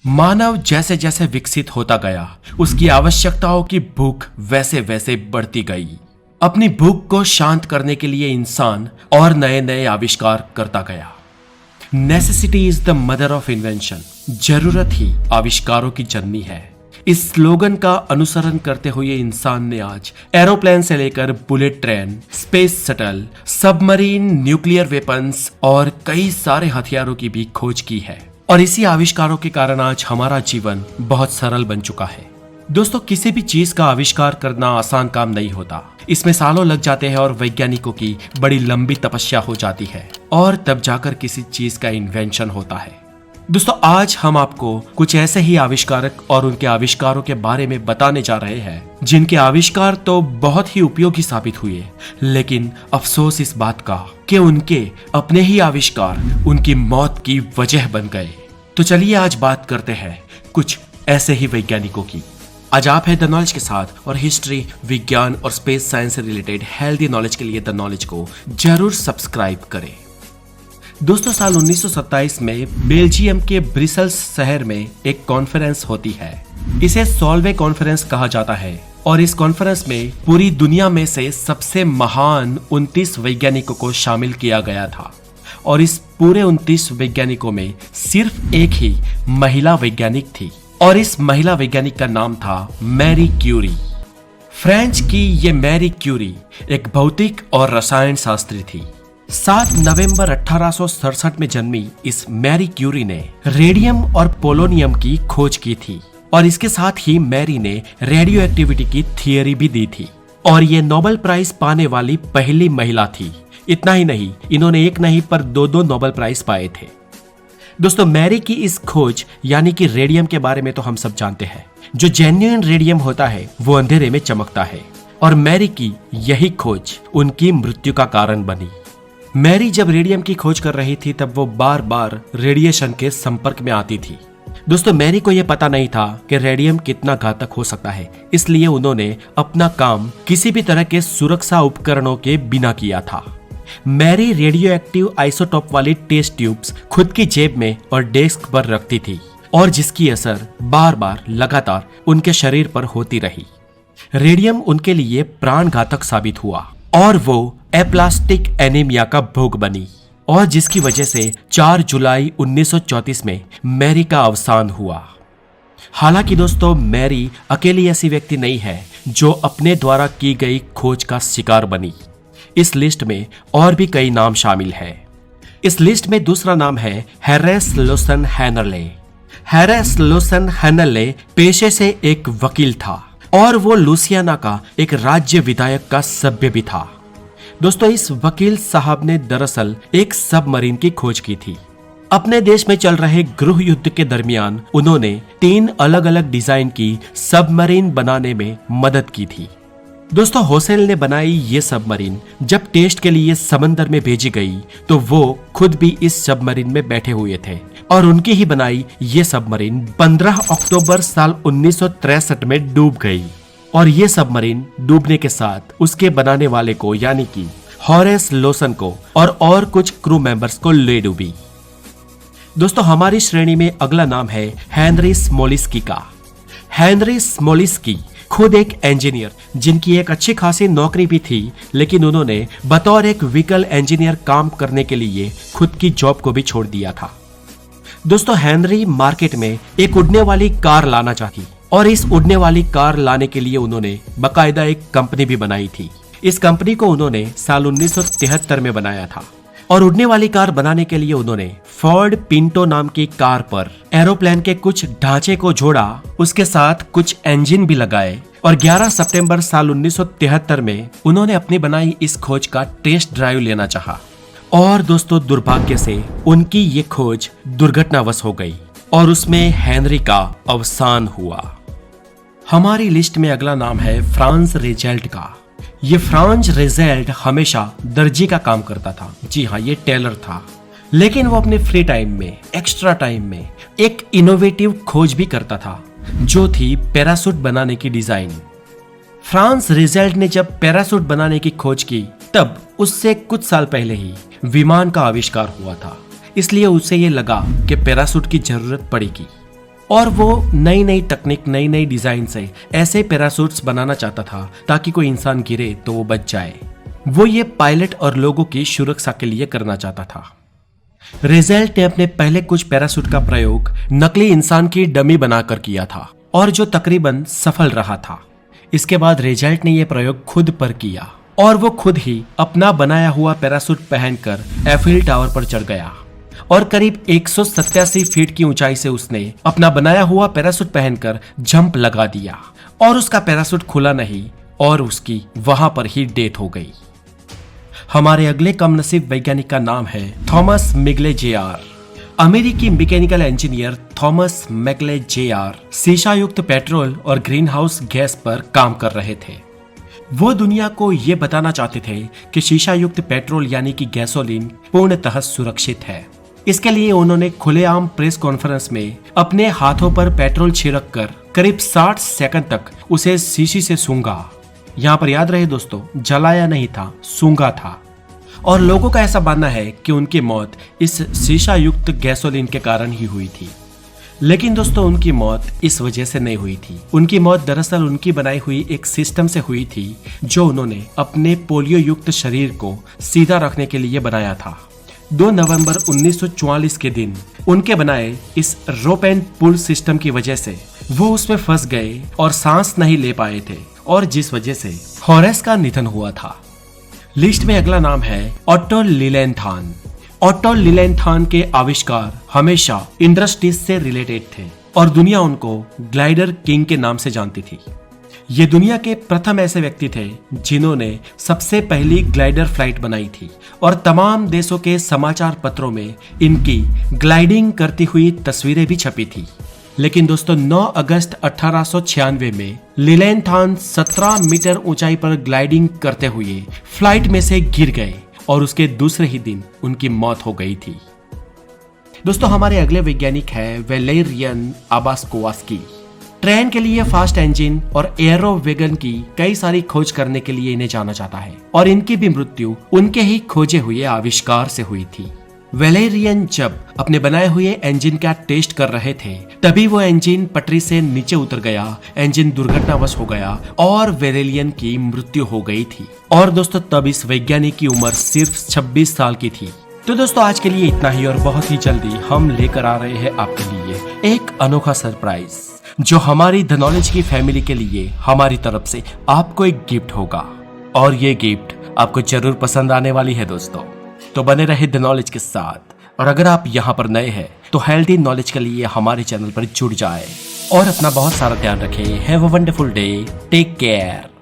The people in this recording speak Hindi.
मानव जैसे जैसे विकसित होता गया, उसकी आवश्यकताओं की भूख वैसे वैसे बढ़ती गई। अपनी भूख को शांत करने के लिए इंसान और नए नए आविष्कार करता गया। Necessity is the mother of invention. जरूरत ही आविष्कारों की जननी है। इस स्लोगन का अनुसरण करते हुए इंसान ने आज एरोप्लेन से लेकर bullet train, space shuttle, submarine, nuclear weapons और कई सारे हथियारों की भी खोज की है। और इसी आविष्कारों के कारण आज हमारा जीवन बहुत सरल बन चुका है। दोस्तों, किसी भी चीज का आविष्कार करना आसान काम नहीं होता। इसमें सालों लग जाते हैं और वैज्ञानिकों की बड़ी लंबी तपस्या हो जाती है और तब जाकर किसी चीज का इन्वेंशन होता है। दोस्तों, आज हम आपको कुछ ऐसे ही आविष्कारक और उनके आविष्कारों के बारे में बताने जा रहे हैं जिनके आविष्कार तो बहुत ही उपयोगी साबित हुए, लेकिन अफसोस इस बात का कि उनके अपने ही आविष्कार उनकी मौत की वजह बन गए। तो चलिए आज बात करते हैं कुछ ऐसे ही वैज्ञानिकों की। आज आप है द नॉलेज के साथ और हिस्ट्री, विज्ञान और स्पेस साइंस से रिलेटेड हेल्दी नॉलेज के लिए द नॉलेज को जरूर सब्सक्राइब करें। दोस्तों, साल 1927 में बेल्जियम के ब्रिसल्स शहर में एक कॉन्फ्रेंस होती है। इसे सॉल्वे कॉन्फ्रेंस कहा जाता है और इस कॉन्फ्रेंस में पूरी दुनिया में से सबसे महान 29 वैज्ञानिकों को शामिल किया गया था। और इस पूरे 29 वैज्ञानिकों में सिर्फ एक ही महिला वैज्ञानिक थी और इस महिला वैज्ञानिक का नाम था मैरी क्यूरी। फ्रेंच की ये मैरी क्यूरी एक भौतिक और रसायन शास्त्री थी। 7 नवंबर 1867 में जन्मी इस मैरी क्यूरी ने रेडियम और पोलोनियम की खोज की थी और इसके साथ ही मैरी ने रेडियो एक्टिविटी की थियरी भी दी थी और ये नोबेल प्राइज पाने वाली पहली महिला थी। इतना ही नहीं, इन्होंने एक नहीं पर दो नोबेल प्राइज पाए थे। दोस्तों, मैरी की इस खोज यानी कि रेडियम के बारे में तो हम सब जानते हैं। जो जेन्युइन रेडियम होता है वो अंधेरे में चमकता है और मैरी की यही खोज उनकी मृत्यु का कारण बनी। मैरी जब रेडियम की खोज कर रही थी तब वो बार बार रेडिएशन के संपर्क में आती थी। दोस्तों, मैरी को यह पता नहीं था कि रेडियम कितना घातक हो सकता है, इसलिए उन्होंने अपना काम किसी भी तरह के सुरक्षा उपकरणों के बिना किया था। मैरी रेडियो एक्टिव आइसोटोप वाली टेस्ट ट्यूब्स खुद की जेब में और डेस्क पर रखती थी और जिसकी असर बार बार लगातार उनके शरीर पर होती रही। रेडियम उनके लिए प्राणघातक साबित हुआ और वो एप्लास्टिक एनीमिया का भोग बनी और जिसकी वजह से 4 जुलाई 1934 में मैरी का अवसान हुआ। हालांकि दोस्तों, मैरी अकेली ऐसी व्यक्ति नहीं है जो अपने द्वारा की गई खोज का शिकार बनी। इस लिस्ट में और भी कई नाम शामिल हैं। इस लिस्ट में दूसरा नाम है हैरेस लोसन हैनरले। हैरेस लोसन हैनरले पेशे से एक वकील था और वो लुसियाना का एक राज्य विधायक का सभ्य भी था। दोस्तों, इस वकील साहब ने दरअसल एक सबमरीन की खोज की थी। अपने देश में चल रहे गृह युद्ध के दरमियान उन्होंने 3 अलग अलग डिजाइन की सबमरीन बनाने में मदद की थी। दोस्तों, होसेल ने बनाई ये सबमरीन जब टेस्ट के लिए समंदर में भेजी गई तो वो खुद भी इस सबमरीन में बैठे हुए थे और उनकी ही बनाई ये सबमरीन 15 अक्टूबर साल 1963 में डूब गई और ये सबमरीन डूबने के साथ उसके बनाने वाले को यानी कि हॉरेस लोसन को और कुछ क्रू मेंबर्स को ले डूबी। दोस्तों, हमारी श्रेणी में अगला नाम है हेनरी स्मोलिंस्की का। हेनरी स्मोलिंस्की खुद एक इंजीनियर जिनकी एक अच्छी खासी नौकरी भी थी, लेकिन उन्होंने बतौर एक व्हीकल इंजीनियर काम करने के लिए खुद की जॉब को भी छोड़ दिया था। दोस्तों, हेनरी मार्केट में एक उड़ने वाली कार लाना चाहती और इस उड़ने वाली कार लाने के लिए उन्होंने बाकायदा एक कंपनी भी बनाई थी। इस कंपनी को उन्होंने साल 1973 में बनाया था और उड़ने वाली कार बनाने के लिए उन्होंने फोर्ड पिंटो नाम की कार पर एरोप्लेन के कुछ ढांचे को जोड़ा, उसके साथ कुछ इंजन भी लगाए और 11 सितंबर साल 1973 में उन्होंने अपनी बनाई इस खोज का टेस्ट ड्राइव लेना चाहा। और दोस्तों, दुर्भाग्य से उनकी ये खोज दुर्घटनावश हो गई और उसमें हेनरी का अवसान हुआ। हमारी लिस्ट में अगला नाम है फ्रांस रेजेल्ट का। ये फ्रांस रेजेल्ट हमेशा दर्जी का काम करता था। जी हाँ, ये टेलर था, लेकिन वो अपने फ्री टाइम में, एक्स्ट्रा टाइम में एक इनोवेटिव खोज भी करता था जो थी पैराशूट बनाने की डिजाइन। फ्रांस रेजेल्ट ने जब पैराशूट बनाने की खोज की तब उससे कुछ साल पहले ही विमान का आविष्कार हुआ था, इसलिए उसे ये लगा कि पैराशूट की जरूरत पड़ेगी और वो नई नई टेक्निक, नई नई डिजाइन से ऐसे पैराशूट्स बनाना चाहता था ताकि कोई इंसान गिरे तो वो बच जाए। वो ये पायलट और लोगों की सुरक्षा के लिए करना चाहता था। रेजल्ट ने अपने पहले कुछ पैराशूट का प्रयोग नकली इंसान की डमी बनाकर किया था और जो तकरीबन सफल रहा था। इसके बाद रेजल्ट ने यह प्रयोग खुद पर किया और वो खुद ही अपना बनाया हुआ पैराशूट पहनकर एफिल टावर पर चढ़ गया और करीब 187 फीट की ऊंचाई से उसने अपना बनाया हुआ पैराशूट पहनकर जंप लगा दिया और उसका पैराशूट खुला नहीं और उसकी वहां पर ही डेथ हो गई। हमारे अगले कम नसीब वैज्ञानिक का नाम है थॉमस मिगले जेआर। अमेरिकी मैकेनिकल इंजीनियर थॉमस मैगले जेआर शीशा युक्त पेट्रोल और ग्रीन हाउस गैस पर काम कर रहे थे। वो दुनिया को ये बताना चाहते थे कि शीशा युक्त पेट्रोल यानी कि गैसोलीन पूर्णतः सुरक्षित है। इसके लिए उन्होंने खुलेआम प्रेस कॉन्फ्रेंस में अपने हाथों पर पेट्रोल छिड़क कर करीब 60 सेकंड तक उसे शीशी से सूंघा। यहाँ पर याद रहे दोस्तों, जलाया नहीं था, सूंघा था। और लोगों का ऐसा मानना है कि उनकी मौत इस शीशा युक्त गैसोलीन के कारण ही हुई थी। लेकिन दोस्तों, उनकी मौत इस वजह से नहीं हुई थी। उनकी मौत दरअसल उनकी बनाई हुई एक सिस्टम से हुई थी जो उन्होंने अपने पोलियो युक्त शरीर को सीधा रखने के लिए बनाया था। 2 नवंबर 1944 के दिन उनके बनाए इस रोप एंड पुल सिस्टम की वजह से वो उसमें फंस गए और सांस नहीं ले पाए थे और जिस वजह से हॉरेस का निधन हुआ था। लिस्ट में अगला नाम है ऑटो लीलेंथान। ऑटो लीलेंथान के आविष्कार हमेशा इंडस्ट्रीज से रिलेटेड थे और दुनिया उनको ग्लाइडर किंग के नाम से जानती थी। ये दुनिया के प्रथम ऐसे व्यक्ति थे जिन्होंने सबसे पहली ग्लाइडर फ्लाइट बनाई थी और तमाम देशों के समाचार पत्रों में इनकी ग्लाइडिंग करती हुई तस्वीरें भी छपी थी। लेकिन दोस्तों 9 अगस्त 1896 में लीलेंथान 17 मीटर ऊंचाई पर ग्लाइडिंग करते हुए फ्लाइट में से गिर गए और उसके दूसरे ही दिन उनकी मौत हो गई थी। दोस्तों हमारे अगले वैज्ञानिक है वैलेरियन आबास्कोवास्की। ट्रेन के लिए फास्ट इंजन और एयरो वैगन की कई सारी खोज करने के लिए इन्हें जाना जाता है और इनकी भी मृत्यु उनके ही खोजे हुए आविष्कार से हुई थी। वैलेरियन जब अपने बनाए हुए इंजन का टेस्ट कर रहे थे तभी वो इंजन पटरी से नीचे उतर गया, इंजन दुर्घटनावश हो गया और वैलेरियन की मृत्यु हो गई थी। और दोस्तों तब इस वैज्ञानिक की उम्र सिर्फ 26 साल की थी। तो दोस्तों आज के लिए इतना ही और बहुत ही जल्दी हम लेकर आ रहे हैं आपके लिए एक अनोखा सरप्राइज जो हमारी द नॉलेज की फैमिली के लिए हमारी तरफ से आपको एक गिफ्ट होगा और ये गिफ्ट आपको जरूर पसंद आने वाली है दोस्तों। तो बने रहे द नॉलेज के साथ और अगर आप यहाँ पर नए हैं तो हेल्दी नॉलेज के लिए हमारे चैनल पर जुड़ जाए और अपना बहुत सारा ध्यान रखें। Have a wonderful day, take care.